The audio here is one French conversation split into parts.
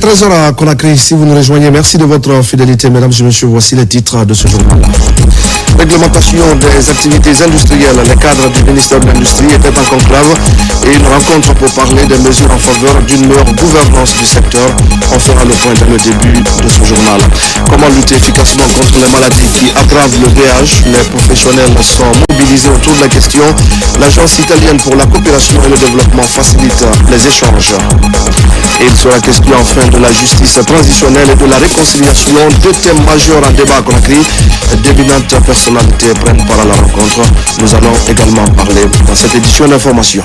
13h à Conakry, si vous nous rejoignez, merci de votre fidélité, mesdames et messieurs. Voici les titres de ce journal. Réglementation des activités industrielles. Les cadres du ministère de l'Industrie étaient en conclave et une rencontre pour parler des mesures en faveur d'une meilleure gouvernance du secteur. On fera le point dans le début de ce journal. Comment lutter efficacement contre les maladies qui aggravent le VIH? Les professionnels sont mobilisés autour de la question. L'Agence italienne pour la coopération et le développement facilite les échanges. Et il sera question enfin de la justice transitionnelle et de la réconciliation, deux thèmes majeurs en débat à Conakry. D'éminentes personnalités prennent part à la rencontre. Nous allons également parler dans cette édition d'information.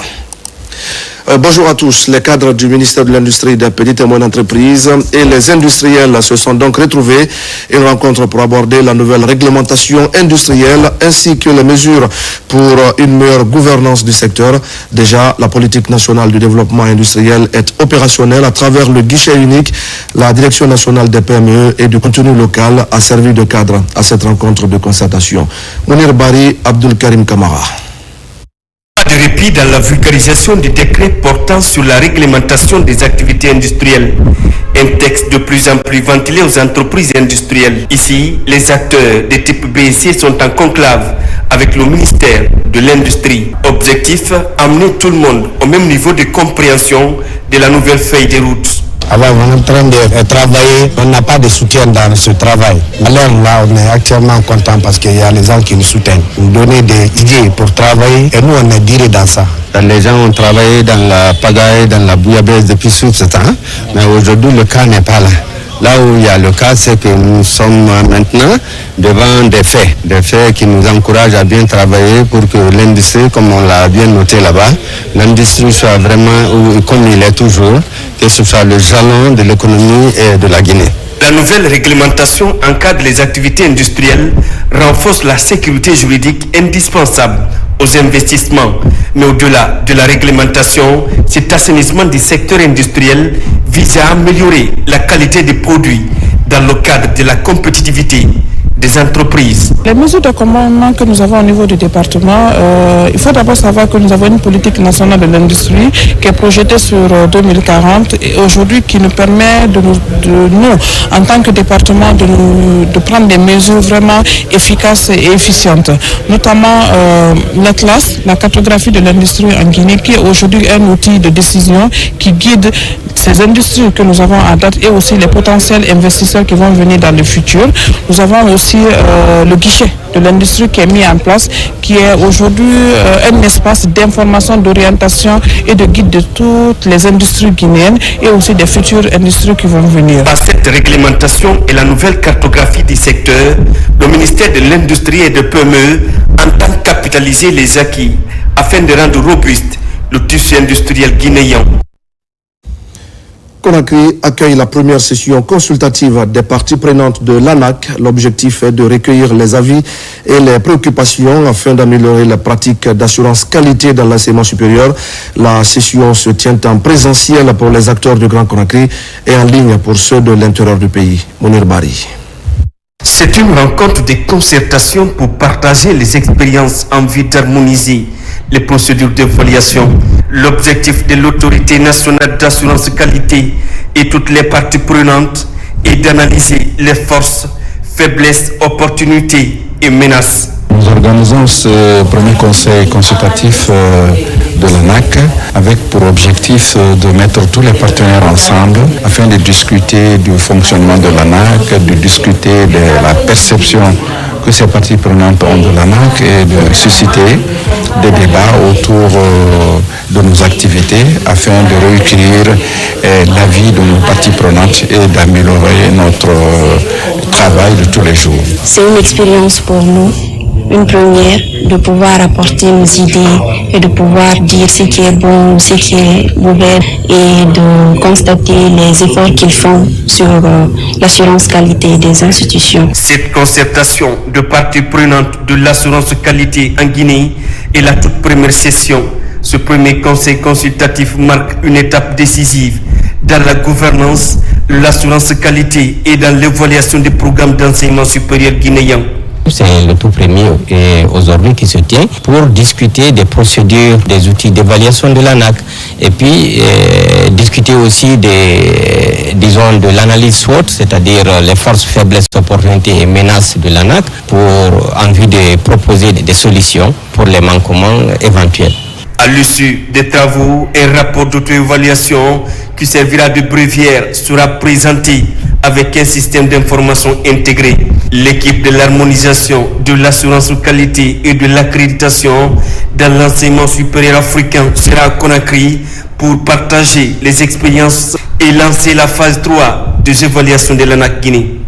Bonjour à tous. Les cadres du ministère de l'Industrie, des petites et moyennes entreprises et les industriels se sont donc retrouvés. Une rencontre pour aborder la nouvelle réglementation industrielle ainsi que les mesures pour une meilleure gouvernance du secteur. Déjà, la politique nationale du développement industriel est opérationnelle à travers le guichet unique. La Direction nationale des PME et du contenu local a servi de cadre à cette rencontre de concertation. Mounir Bari, Abdul Karim Kamara. De répit dans la vulgarisation du décret portant sur la réglementation des activités industrielles. Un texte de plus en plus ventilé aux entreprises industrielles. Ici, les acteurs de type BSC sont en conclave avec le ministère de l'Industrie. Objectif, amener tout le monde au même niveau de compréhension de la nouvelle feuille de route. Alors on est en train de travailler, on n'a pas de soutien dans ce travail. Alors là, on est actuellement content parce qu'il y a les gens qui nous soutiennent, nous donnent des idées pour travailler et nous on est dirigés dans ça. Les gens ont travaillé dans la pagaille, dans la bouillabaisse depuis tout ce temps, mais aujourd'hui le cas n'est pas là. Là où il y a le cas, c'est que nous sommes maintenant devant des faits qui nous encouragent à bien travailler pour que l'industrie, comme on l'a bien noté là-bas, l'industrie soit vraiment, comme il est toujours, que ce soit le jalon de l'économie et de la Guinée. La nouvelle réglementation encadre les activités industrielles, renforce la sécurité juridique indispensable aux investissements. Mais au-delà de la réglementation, cet assainissement du secteur industriel vise à améliorer la qualité des produits dans le cadre de la compétitivité des entreprises. Les mesures de commandement que nous avons au niveau du département, il faut d'abord savoir que nous avons une politique nationale de l'industrie qui est projetée sur 2040 et aujourd'hui qui nous permet de nous en tant que département, de prendre des mesures vraiment efficaces et efficientes. Notamment l'Atlas, la cartographie de l'industrie en Guinée, qui est aujourd'hui un outil de décision qui guide ces industries que nous avons à date et aussi les potentiels investisseurs qui vont venir dans le futur. Nous avons aussi le guichet de l'industrie qui est mis en place, qui est aujourd'hui un espace d'information, d'orientation et de guide de toutes les industries guinéennes et aussi des futures industries qui vont venir. Par cette réglementation et la nouvelle cartographie du secteur, le ministère de l'Industrie et de PME entend capitaliser les acquis afin de rendre robuste le tissu industriel guinéen. Conakry accueille la première session consultative des parties prenantes de l'ANAC. L'objectif est de recueillir les avis et les préoccupations afin d'améliorer la pratique d'assurance qualité dans l'enseignement supérieur. La session se tient en présentiel pour les acteurs du Grand Conakry et en ligne pour ceux de l'intérieur du pays. Mounir Bari. C'est une rencontre de concertation pour partager les expériences en vue d'harmoniser les procédures d'évaluation. L'objectif de l'autorité nationale d'assurance qualité et toutes les parties prenantes est d'analyser les forces, faiblesses, opportunités et menaces. Nous organisons ce premier conseil consultatif de l'ANAC avec pour objectif de mettre tous les partenaires ensemble afin de discuter du fonctionnement de l'ANAC, de discuter de la perception que ces parties prenantes ont de l'ANAC et de susciter des débats autour de nos activités afin de recueillir l'avis de nos parties prenantes et d'améliorer notre travail de tous les jours. C'est une expérience pour nous, une première, de pouvoir apporter nos idées et de pouvoir dire ce qui est bon, ce qui est mauvais et de constater les efforts qu'ils font sur l'assurance qualité des institutions. Cette concertation de parties prenantes de l'assurance qualité en Guinée est la toute première session. Ce premier conseil consultatif marque une étape décisive dans la gouvernance, l'assurance qualité et dans l'évaluation des programmes d'enseignement supérieur guinéen. C'est le tout premier aujourd'hui qui se tient pour discuter des procédures, des outils d'évaluation de l'ANAQ et puis discuter aussi de l'analyse SWOT, c'est-à-dire les forces, faiblesses, opportunités et menaces de l'ANAQ en vue de proposer des solutions pour les manquements éventuels. À l'issue des travaux, un rapport d'auto-évaluation qui servira de bréviaire sera présenté avec un système d'information intégré. L'équipe de l'harmonisation, de l'assurance qualité et de l'accréditation dans l'enseignement supérieur africain sera à Conakry pour partager les expériences et lancer la phase 3 des évaluations de l'ANAQ Guinée.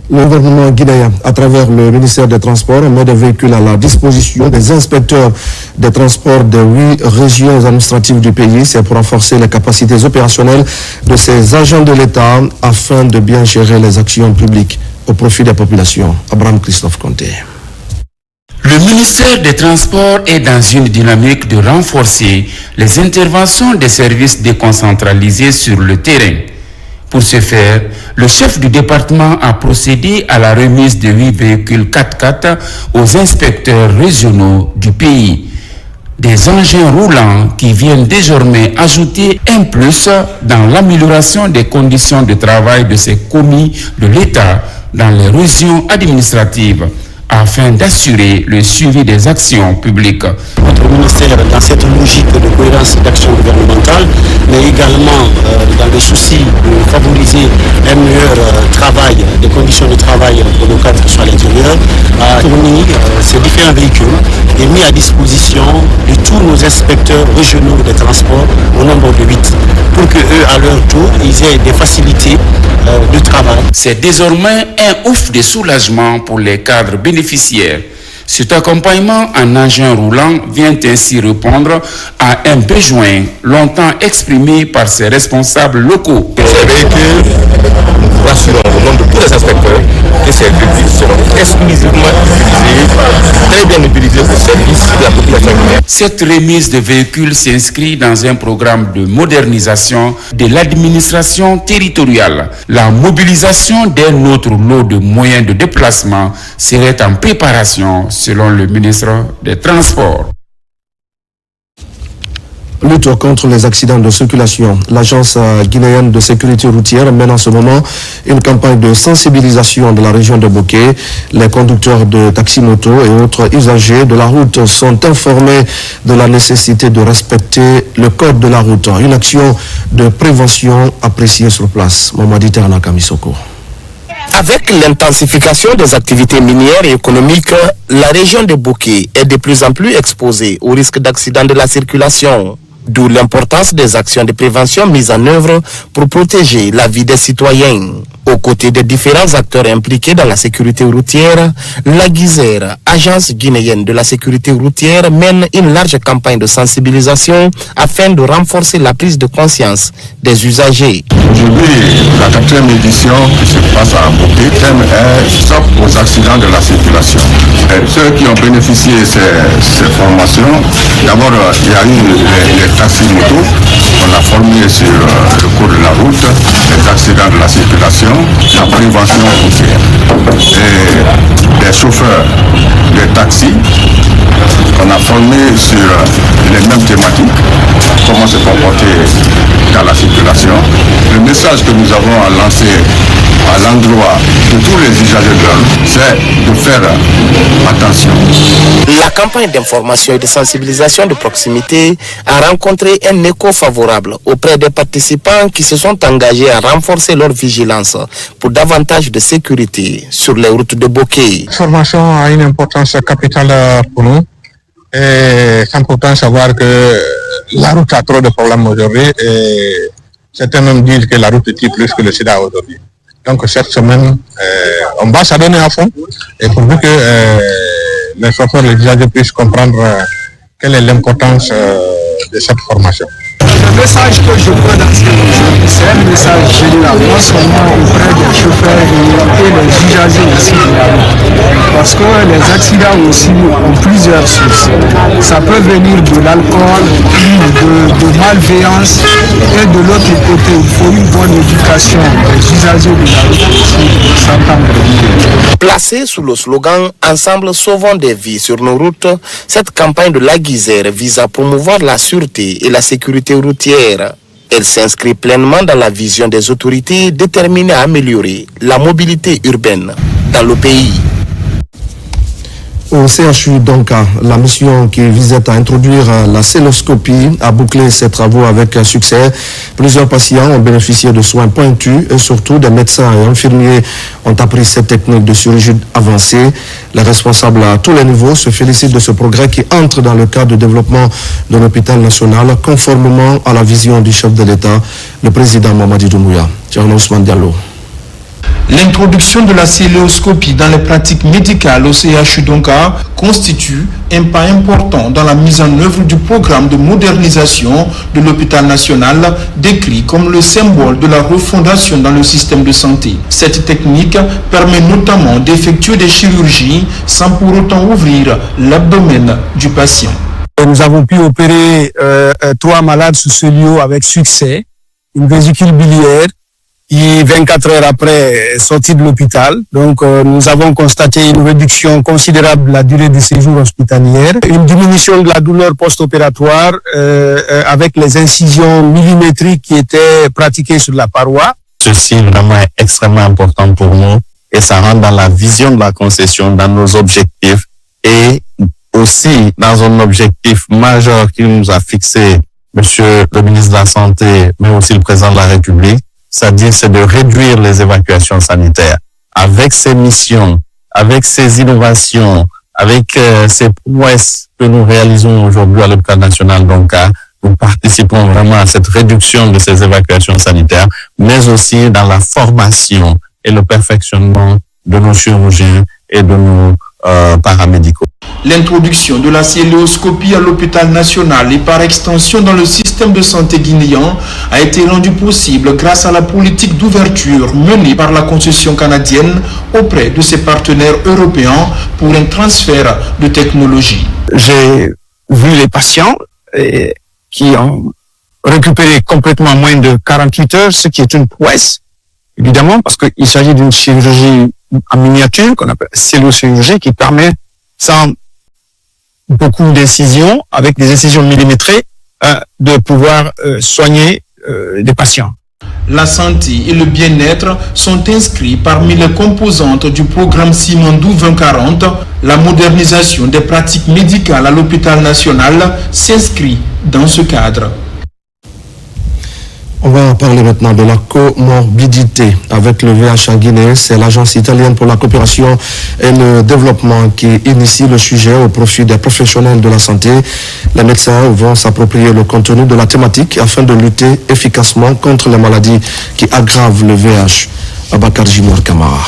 Le gouvernement guinéen, à travers le ministère des Transports, met des véhicules à la disposition des inspecteurs des transports des 8 régions administratives du pays. C'est pour renforcer les capacités opérationnelles de ces agents de l'État afin de bien gérer les actions publiques au profit des populations. Abraham Christophe Conté. Le ministère des Transports est dans une dynamique de renforcer les interventions des services déconcentralisés sur le terrain. Pour ce faire, le chef du département a procédé à la remise de 8 véhicules 4x4 aux inspecteurs régionaux du pays. Des engins roulants qui viennent désormais ajouter un plus dans l'amélioration des conditions de travail de ces commis de l'État dans les régions administratives, afin d'assurer le suivi des actions publiques. Notre ministère, dans cette logique de cohérence d'action gouvernementale, mais également dans le souci de favoriser un meilleur travail, des conditions de travail pour nos cadres à l'intérieur, a fourni ces différents véhicules et mis à disposition de tous nos inspecteurs régionaux des transports au nombre de 8, pour qu'eux, à leur tour, ils aient des facilités de travail. C'est désormais un ouf de soulagement pour les cadres bénéficiaires. Cet accompagnement en engin roulant vient ainsi répondre à un besoin longtemps exprimé par ses responsables locaux. Ces véhicules, nous rassurons au nom de tous les inspecteurs que ces véhicules seront exclusivement utilisés, très bien utilisés au service de la population guinéenne. Cette remise de véhicules s'inscrit dans un programme de modernisation de l'administration territoriale. La mobilisation d'un autre lot de moyens de déplacement serait en préparation, selon le ministre des Transports. Lutte contre les accidents de circulation. L'agence guinéenne de sécurité routière mène en ce moment une campagne de sensibilisation de la région de Bokeh. Les conducteurs de taxi-moto et autres usagers de la route sont informés de la nécessité de respecter le code de la route. Une action de prévention appréciée sur place. Mamadi Terna Kamisoko. Avec l'intensification des activités minières et économiques, la région de Bokeh est de plus en plus exposée au risque d'accident de la circulation. D'où l'importance des actions de prévention mises en œuvre pour protéger la vie des citoyens. Aux côtés des différents acteurs impliqués dans la sécurité routière, la GISER, agence guinéenne de la sécurité routière, mène une large campagne de sensibilisation afin de renforcer la prise de conscience des usagers. Aujourd'hui, la 4e édition qui se passe à Bokeh, le thème est Stop aux accidents de la circulation. Et ceux qui ont bénéficié de ces formations, d'abord il y a eu les taxis-motos qu'on a formés sur le cours de la route, les accidents de la circulation, la prévention routière. Et les chauffeurs de taxis qu'on a formés sur les mêmes thématiques, comment se comporter dans la circulation. Le message que nous avons à lancer à l'endroit de tous les usagers de la route, c'est de faire attention. La campagne d'information et de sensibilisation de proximité a rencontré un écho favorable auprès des participants qui se sont engagés à renforcer leur vigilance pour davantage de sécurité sur les routes de Bokeh. La formation a une importance capitale pour nous. Et c'est important de savoir que la route a trop de problèmes aujourd'hui et certains même disent que la route tue plus que le sida aujourd'hui. Donc cette semaine, on va s'adonner à fond et pourvu que les chauffeurs, les usagers puissent comprendre quelle est l'importance de cette formation. Le message que je veux lancer aujourd'hui, c'est un message général, non seulement auprès des chauffeurs et les usagers aussi de la route. Parce que les accidents aussi ont plusieurs sources. Ça peut venir de l'alcool, de malveillance, et de l'autre côté, il faut une bonne éducation des usagers de la route aussi pour s'entendre. Placée sous le slogan « Ensemble, sauvons des vies sur nos routes », cette campagne de la Guisère vise à promouvoir la sûreté et la sécurité routière. Elle s'inscrit pleinement dans la vision des autorités déterminées à améliorer la mobilité urbaine dans le pays. Au CHU Donka, la mission qui visait à introduire la cystoscopie a bouclé ses travaux avec succès. Plusieurs patients ont bénéficié de soins pointus et surtout des médecins et infirmiers ont appris cette technique de chirurgie avancée. Les responsables à tous les niveaux se félicitent de ce progrès qui entre dans le cadre de développement de l'hôpital national conformément à la vision du chef de l'État, le président Mamadi Doumbouya. Thierry Ousmane Diallo. L'introduction de la cystoscopie dans les pratiques médicales au CHU Donka constitue un pas important dans la mise en œuvre du programme de modernisation de l'hôpital national, décrit comme le symbole de la refondation dans le système de santé. Cette technique permet notamment d'effectuer des chirurgies sans pour autant ouvrir l'abdomen du patient. Nous avons pu opérer 3 malades sous ce lieu avec succès, une vésicule biliaire, qui 24 heures après est sorti de l'hôpital. Donc nous avons constaté une réduction considérable de la durée du séjour hospitalière, une diminution de la douleur post-opératoire avec les incisions millimétriques qui étaient pratiquées sur la paroi. Ceci vraiment est extrêmement important pour nous et ça rentre dans la vision de la concession, dans nos objectifs et aussi dans un objectif majeur qui nous a fixé Monsieur le ministre de la Santé, mais aussi le président de la République. C'est-à-dire, c'est de réduire les évacuations sanitaires. Avec ces missions, avec ces innovations, avec ces prouesses que nous réalisons aujourd'hui à l'hôpital national Donka, nous participons vraiment à cette réduction de ces évacuations sanitaires, mais aussi dans la formation et le perfectionnement de nos chirurgiens et de nos paramédicaux. L'introduction de la cystoscopie à l'hôpital national et par extension dans le système de santé guinéen a été rendue possible grâce à la politique d'ouverture menée par la concession canadienne auprès de ses partenaires européens pour un transfert de technologie. J'ai vu les patients qui ont récupéré complètement en moins de 48 heures, ce qui est une prouesse, évidemment, parce qu'il s'agit d'une chirurgie en miniature, qu'on appelle cellulose-chirurgie, qui permet, sans beaucoup d'incisions, avec des incisions millimétrées, de pouvoir soigner des patients. La santé et le bien-être sont inscrits parmi les composantes du programme Simandou 2040. La modernisation des pratiques médicales à l'hôpital national s'inscrit dans ce cadre. On va parler maintenant de la comorbidité avec le VIH en Guinée. C'est l'Agence italienne pour la coopération et le développement qui initie le sujet au profit des professionnels de la santé. Les médecins vont s'approprier le contenu de la thématique afin de lutter efficacement contre les maladies qui aggravent le VIH. Abakar Jimour Kamara.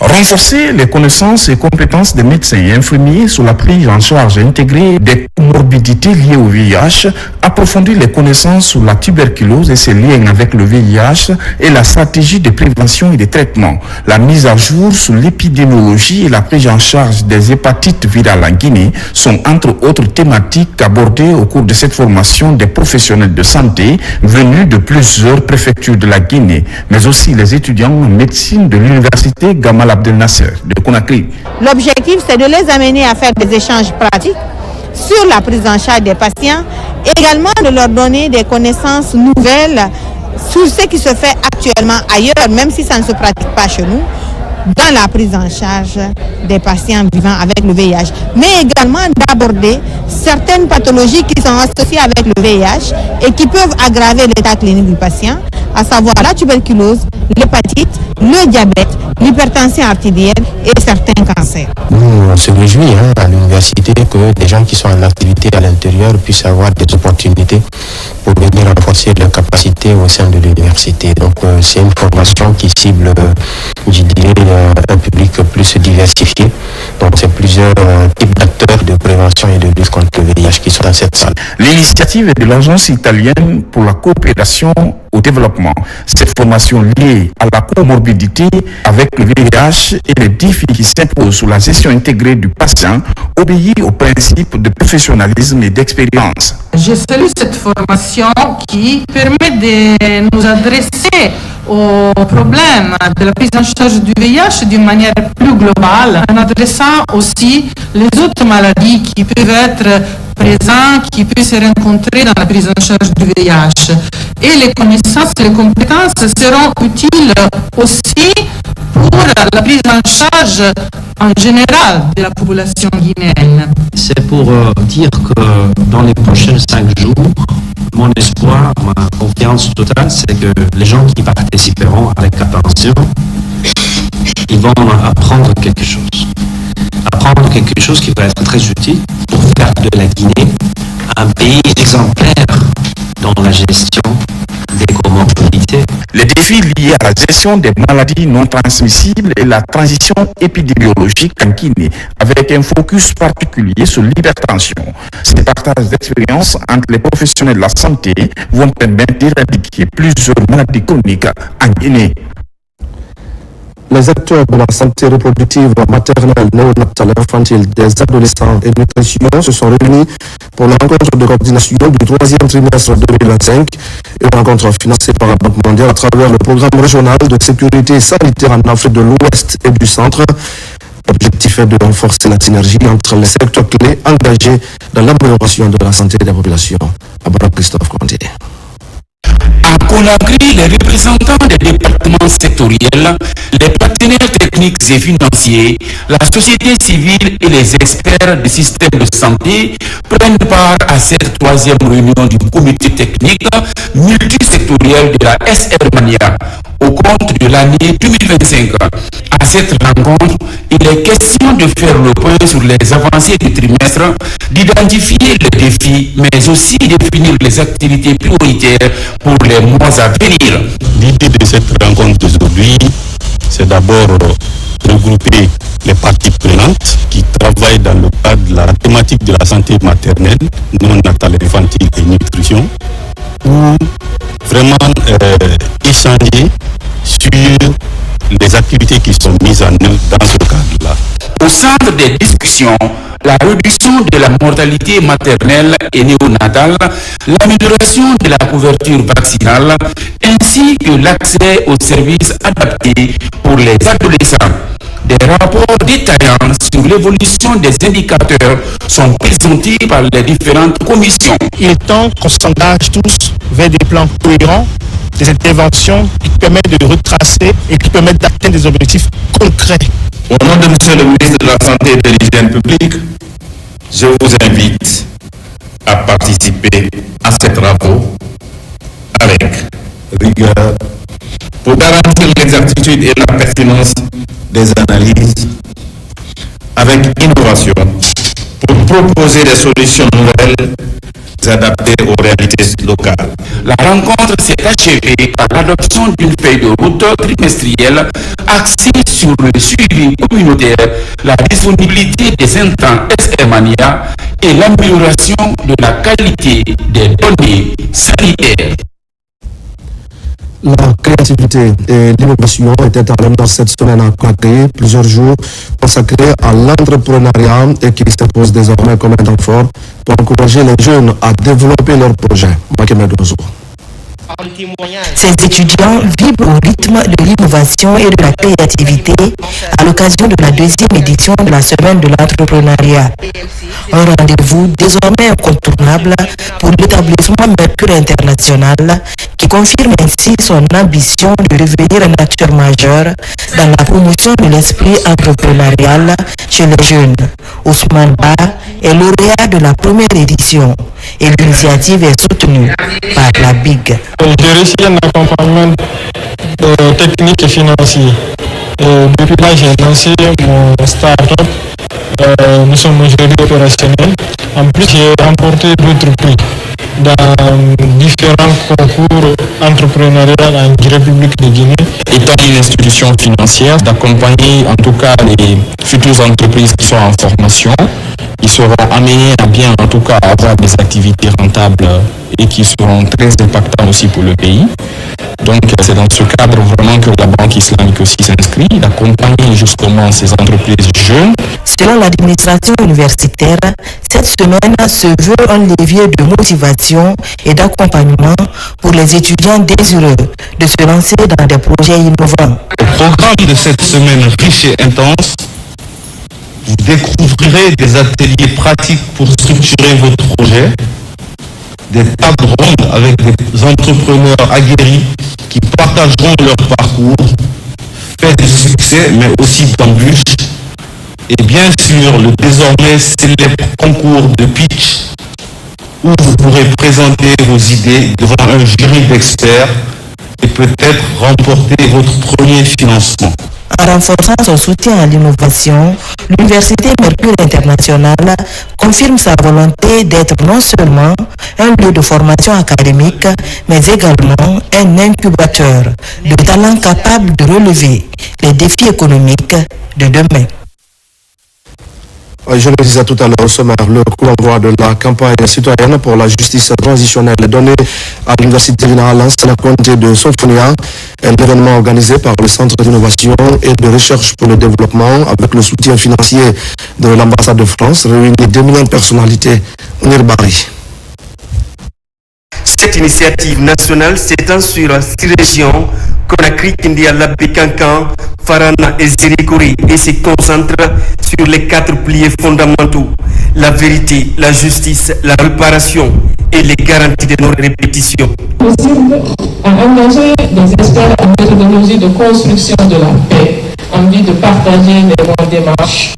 Renforcer les connaissances et compétences des médecins et infirmiers sur la prise en charge intégrée des comorbidités liées au VIH, approfondir les connaissances sur la tuberculose et ses liens avec le VIH et la stratégie de prévention et de traitement, la mise à jour sur l'épidémiologie et la prise en charge des hépatites virales en Guinée sont entre autres thématiques abordées au cours de cette formation des professionnels de santé venus de plusieurs préfectures de la Guinée, mais aussi les étudiants en médecine de l'université Gamal Abdel Nasser de Conakry. L'objectif, c'est de les amener à faire des échanges pratiques sur la prise en charge des patients, et également de leur donner des connaissances nouvelles sur ce qui se fait actuellement ailleurs, même si ça ne se pratique pas chez nous, dans la prise en charge des patients vivant avec le VIH, mais également d'aborder certaines pathologies qui sont associées avec le VIH et qui peuvent aggraver l'état clinique du patient, à savoir la tuberculose, l'hépatite, le diabète, l'hypertension artérielle et certains cancers. Nous on se réjouit à l'université que des gens qui sont en activité à l'intérieur puissent avoir des opportunités pour venir renforcer leurs capacités au sein de l'université. Donc c'est une formation qui cible, je dirais, un public plus diversifié. Donc c'est plusieurs types d'acteurs de prévention et de lutte contre le VIH qui sont dans cette salle. L'initiative est de l'Agence italienne pour la coopération au développement. Cette formation liée à la comorbidité avec le VIH et les défis qui s'imposent sur la gestion intégrée du patient obéit aux principes de professionnalisme et d'expérience. Je salue cette formation qui permet de nous adresser au problème de la prise en charge du VIH d'une manière plus globale, en adressant aussi les autres maladies qui peuvent être présentes, qui peuvent se rencontrer dans la prise en charge du VIH. Et les connaissances et les compétences seront utiles aussi pour la prise en charge en général de la population guinéenne. C'est pour dire que dans les prochains 5 jours, mon espoir, ma confiance totale, c'est que les gens qui participeront à la captation, ils vont apprendre quelque chose. Apprendre quelque chose qui va être très utile pour faire de la Guinée un pays exemplaire dans la gestion des comorbidités. Les défis liés à la gestion des maladies non transmissibles et la transition épidémiologique en Guinée, avec un focus particulier sur l'hypertension. Ces partages d'expériences entre les professionnels de la santé vont permettre d'éradiquer plusieurs maladies chroniques en Guinée. Les acteurs de la santé reproductive maternelle, néonatale et infantile des adolescents et nutrition se sont réunis pour la rencontre de coordination du 3e trimestre 2025, une rencontre financée par la Banque mondiale à travers le programme régional de sécurité sanitaire en Afrique de l'Ouest et du Centre. L'objectif est de renforcer la synergie entre les secteurs clés engagés dans l'amélioration de la santé des populations. Abra Christophe Contier. À Conakry, les représentants des départements sectoriels, les partenaires techniques et financiers, la société civile et les experts du système de santé prennent part à cette 3e réunion du comité technique multisectoriel de la SR Mania au compte de l'année 2025. À cette rencontre, il est question de faire le point sur les avancées du trimestre, d'identifier les défis, mais aussi définir les activités prioritaires pour les mois à venir. L'idée de cette rencontre d'aujourd'hui, c'est d'abord regrouper les parties prenantes qui travaillent dans le cadre de la thématique de la santé maternelle, néonatale, infantile et nutrition, pour vraiment échanger sur les activités qui sont mises en œuvre dans ce cadre-là. Au centre des discussions, la réduction de la mortalité maternelle et néonatale, l'amélioration de la couverture vaccinale, ainsi que l'accès aux services adaptés pour les adolescents. Des rapports détaillants sur l'évolution des indicateurs sont présentés par les différentes commissions. Il est temps qu'on s'engage tous vers des plans cohérents, des interventions qui permettent de retracer et qui permettent d'atteindre des objectifs concrets. Au nom de Monsieur le ministre de la Santé et de l'Hygiène publique, je vous invite à participer à ces travaux avec rigueur pour garantir l'exactitude et la pertinence des analyses, avec innovation, pour proposer des solutions nouvelles adaptées aux réalités locales. La rencontre s'est achevée par l'adoption d'une feuille de route trimestrielle axée sur le suivi communautaire, la disponibilité des intrants SR-Mania et l'amélioration de la qualité des données sanitaires. La créativité et l'innovation étaient à l'honneur cette semaine à Conakry, plusieurs jours consacrés à l'entrepreneuriat et qui s'impose désormais comme un temps fort pour encourager les jeunes à développer leurs projets. Ces étudiants vibrent au rythme de l'innovation et de la créativité à l'occasion de la 2e édition de la Semaine de l'entrepreneuriat. Un rendez-vous désormais incontournable pour l'établissement Mercure International qui confirme ainsi son ambition de devenir un acteur majeur dans la promotion de l'esprit entrepreneurial chez les jeunes. Ousmane Ba est lauréat de la première édition et l'initiative est soutenue par la BIG. J'ai réussi un accompagnement technique et financier. Depuis là, j'ai lancé mon start-up. Nous sommes aujourd'hui opérationnels. En plus, j'ai remporté d'autres prix dans différents concours entrepreneuriaux en République de Guinée. Étant une institution financière, d'accompagner en tout cas les futures entreprises qui sont en formation, qui seront amenés à bien, en tout cas, avoir des activités rentables et qui seront très impactants aussi pour le pays. Donc, c'est dans ce cadre vraiment que la Banque islamique aussi s'inscrit, d'accompagner justement ces entreprises jeunes. Selon l'administration universitaire, cette semaine se veut un levier de motivation et d'accompagnement pour les étudiants désireux de se lancer dans des projets innovants. Au programme de cette semaine riche et intense, vous découvrirez des ateliers pratiques pour structurer votre projet, des tables rondes avec des entrepreneurs aguerris qui partageront leur parcours, fait de succès mais aussi d'embûches, et bien sûr le désormais célèbre concours de pitch où vous pourrez présenter vos idées devant un jury d'experts et peut-être remporter votre premier financement. En renforçant son soutien à l'innovation, l'Université Mercure International confirme sa volonté d'être non seulement un lieu de formation académique, mais également un incubateur de talents capables de relever les défis économiques de demain. Je le disais tout à l'heure au sommaire, le coup d'envoi de la campagne citoyenne pour la justice transitionnelle est donné à l'Université générale à compter de Sophonia, un événement organisé par le Centre d'innovation et de recherche pour le développement avec le soutien financier de l'ambassade de France, réunit 2000 personnalités. Nirbari. Cette initiative nationale s'étend sur 6 régions, Conakry, Kindia, Kankan, Farana et Zirikuri, et se concentre sur les 4 piliers fondamentaux: la vérité, la justice, la réparation et les garanties de nos répétitions. Possible à engager des experts en méthodologie de construction de la paix en vue de partager les bonnes démarches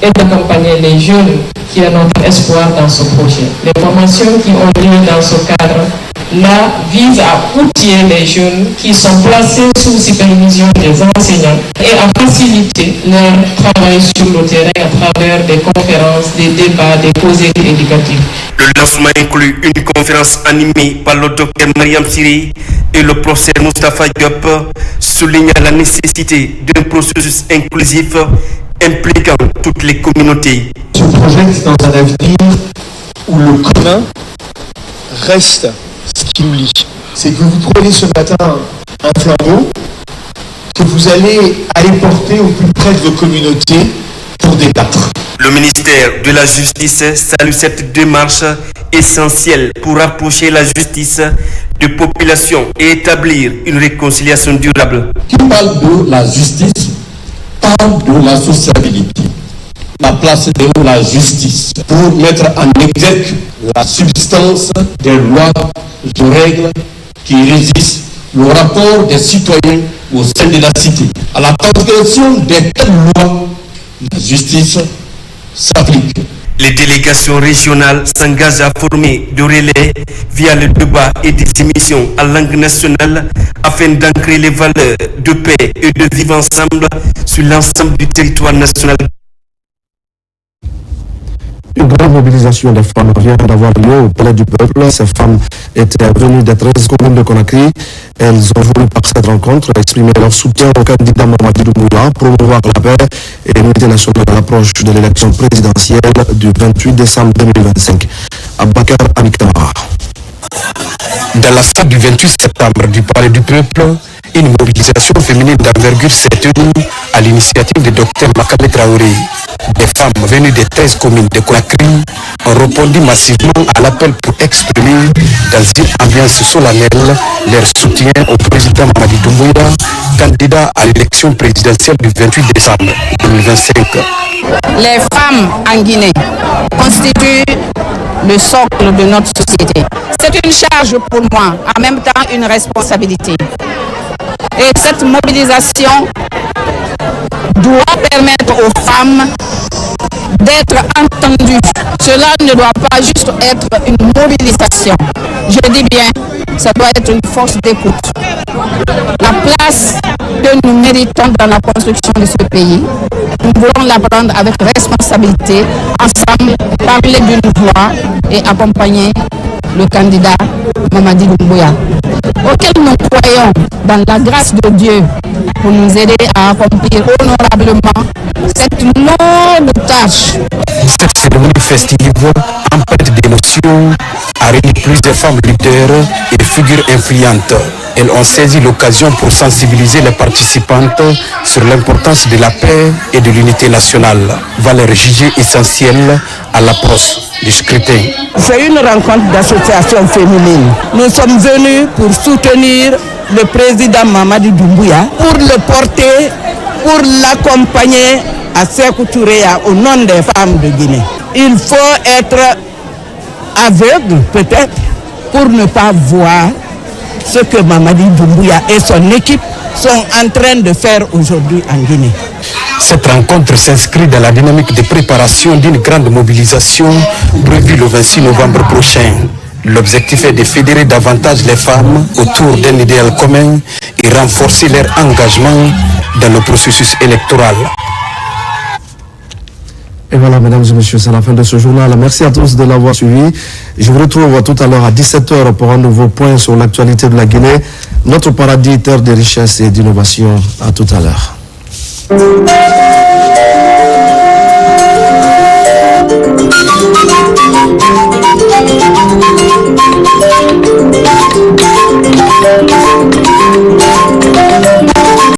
et d'accompagner les jeunes qui ont notre espoir dans ce projet. Les formations qui ont lieu dans ce cadre-là visent à outiller les jeunes qui sont placés sous supervision des enseignants et à faciliter leur travail sur le terrain à travers des conférences, des débats, des causeries éducatives. Le lancement inclut une conférence animée par le docteur Mariam Siri et le professeur Moustapha Diop, soulignant la nécessité d'un processus inclusif impliquant toutes les communautés. Ce projet, c'est dans un avenir où le commun reste ce qui nous lie. C'est que vous prenez ce matin un flambeau que vous allez aller porter au plus près de vos communautés pour débattre. Le ministère de la Justice salue cette démarche essentielle pour rapprocher la justice de population et établir une réconciliation durable. Qui parle de la justice parle de la sociabilité. La place de la justice pour mettre en exergue la substance des lois, des règles qui régissent le rapport des citoyens au sein de la cité. À la transgression des telles lois, la justice s'applique. Les délégations régionales s'engagent à former de relais via le débat et des émissions en langue nationale afin d'ancrer les valeurs de paix et de vivre ensemble sur l'ensemble du territoire national. Une grande mobilisation des femmes vient d'avoir lieu au Palais du Peuple. Ces femmes étaient venues des 13 communes de Conakry. Elles ont voulu par cette rencontre exprimer leur soutien au candidat Mamadi Doumbouya, promouvoir la paix et l'unité nationale à l'approche de l'élection présidentielle du 28 décembre 2025. Abakar Amikamara. Dans la salle du 28 septembre du Palais du Peuple, une mobilisation féminine d'envergure s'est tenue à l'initiative du docteur Makame Traoré. Des femmes venues des 13 communes de Conakry ont répondu massivement à l'appel pour exprimer dans une ambiance solennelle leur soutien au président Mamadi Doumbouya, candidat à l'élection présidentielle du 28 décembre 2025. Les femmes en Guinée constituent le socle de notre société. C'est une charge pour moi, en même temps une responsabilité. Et cette mobilisation doit permettre aux femmes d'être entendues. Cela ne doit pas juste être une mobilisation. Je dis bien, ça doit être une force d'écoute. La place que nous méritons dans la construction de ce pays, nous voulons la prendre avec responsabilité, ensemble, parler d'une voix et accompagner le candidat Mamadi Doumbouya, auquel nous croyons dans la grâce de Dieu pour nous aider à accomplir honorablement cette longue tâche Cette cérémonie festive, empreinte d'émotion, a réuni plusieurs femmes leaders et figures influentes. Elles ont saisi l'occasion pour sensibiliser les participantes sur l'importance de la paix et de l'unité nationale, valeur jugée essentielle à l'approche du scrutin. C'est une rencontre d'associations féminines. Nous sommes venus pour soutenir le président Mamadi Doumbouya, pour le porter, pour l'accompagner à Sékou Touré au nom des femmes de Guinée. Il faut être aveugle peut-être pour ne pas voir ce que Mamadi Doumbouya et son équipe sont en train de faire aujourd'hui en Guinée. Cette rencontre s'inscrit dans la dynamique de préparation d'une grande mobilisation prévue le 26 novembre prochain. L'objectif est de fédérer davantage les femmes autour d'un idéal commun et renforcer leur engagement dans le processus électoral. Et voilà, mesdames et messieurs, c'est la fin de ce journal. Merci à tous de l'avoir suivi. Je vous retrouve tout à l'heure à 17h pour un nouveau point sur l'actualité de la Guinée. Notre paradis, terre de richesse et d'innovation. À tout à l'heure.